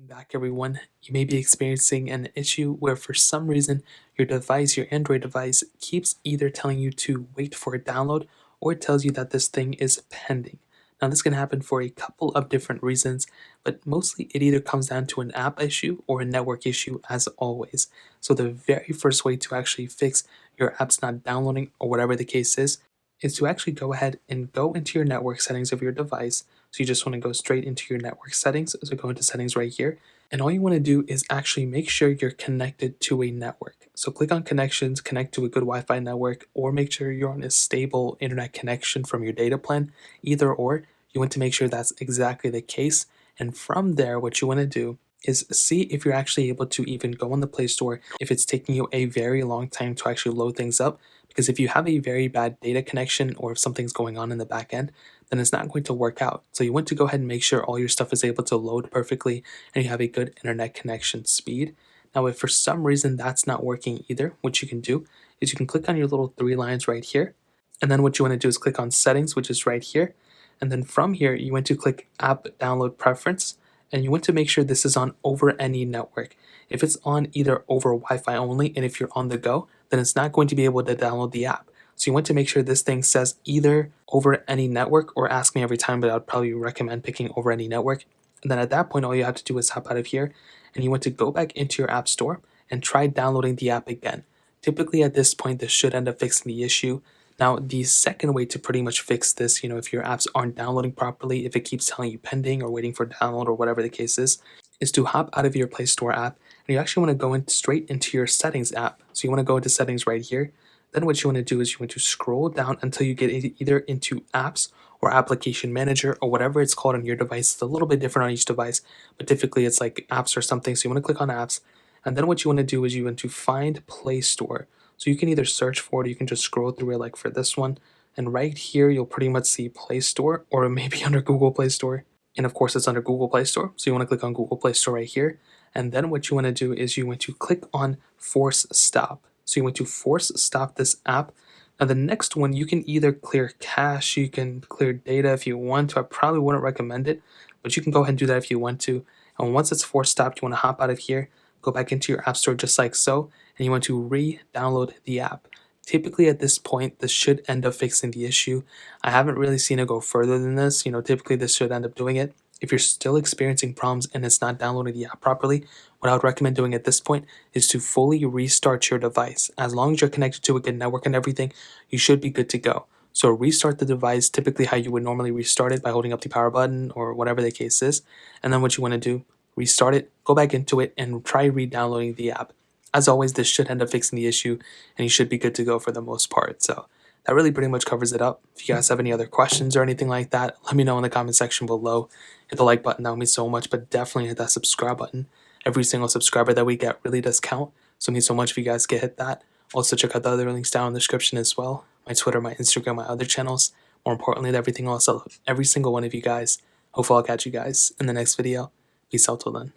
back, everyone. You may be experiencing an issue where, for some reason, your device, your Android device, keeps either telling you to wait for a download or it tells you that this thing is pending. Now, this can happen for a couple of different reasons, but mostly it either comes down to an app issue or a network issue, as always. So, the very first way to actually fix your apps not downloading or whatever the case is to actually go ahead and go into your network settings of your device. So you just want to go straight into your network settings. So go into settings right here. And all you want to do is actually make sure you're connected to a network. So click on connections, connect to a good Wi-Fi network, or make sure you're on a stable internet connection from your data plan. Either or, you want to make sure that's exactly the case. And from there, what you want to do is see if you're actually able to even go on the Play Store if it's taking you a very long time to actually load things up. Because if you have a very bad data connection or if something's going on in the back end, then it's not going to work out. So you want to go ahead and make sure all your stuff is able to load perfectly and you have a good internet connection speed. Now, if for some reason that's not working either, what you can do is you can click on your little three lines right here. And then what you want to do is click on settings, which is right here. And then from here, you want to click app download preference. And you want to make sure this is on over any network. If it's on either over Wi-Fi only, and if you're on the go, then it's not going to be able to download the app. So you want to make sure this thing says either over any network or ask me every time, but I'd probably recommend picking over any network. And then at that point, all you have to do is hop out of here and you want to go back into your app store and try downloading the app again. Typically at this point, this should end up fixing the issue. Now, the second way to pretty much fix this, if your apps aren't downloading properly, if it keeps telling you pending or waiting for download or whatever the case is to hop out of your Play Store app and you actually want to go in straight into your settings app. So you want to go into settings right here. Then what you want to do is you want to scroll down until you get either into apps or application manager or whatever it's called on your device. It's a little bit different on each device, but typically it's like apps or something. So you want to click on apps. And then what you want to do is you want to find Play Store. So you can either search for it or you can just scroll through it like for this one. And right here, you'll pretty much see Play Store or maybe under Google Play Store. And of course, it's under Google Play Store. So you want to click on Google Play Store right here. And then what you want to do is you want to click on Force Stop. So you want to force stop this app. Now the next one, you can either clear cache, you can clear data if you want to. I probably wouldn't recommend it, but you can go ahead and do that if you want to. And once it's force stopped, you want to hop out of here, go back into your app store just like so, and you want to re-download the app. Typically at this point, this should end up fixing the issue. I haven't really seen it go further than this. Typically this should end up doing it. If you're still experiencing problems and it's not downloading the app properly, what I would recommend doing at this point is to fully restart your device. As long as you're connected to a good network and everything, you should be good to go. So restart the device, typically how you would normally restart it by holding up the power button or whatever the case is. And then what you want to do, restart it, go back into it, and try re-downloading the app. As always, this should end up fixing the issue and you should be good to go for the most part. So that really pretty much covers it up. If you guys have any other questions or anything like that, let me know in the comment section below. Hit the like button, that would mean so much, but definitely hit that subscribe button. Every single subscriber that we get really does count, so it means so much if you guys can hit that. Also check out the other links down in the description as well. My Twitter, my Instagram, my other channels. More importantly, everything else, I love every single one of you guys. Hopefully I'll catch you guys in the next video. Peace out till then.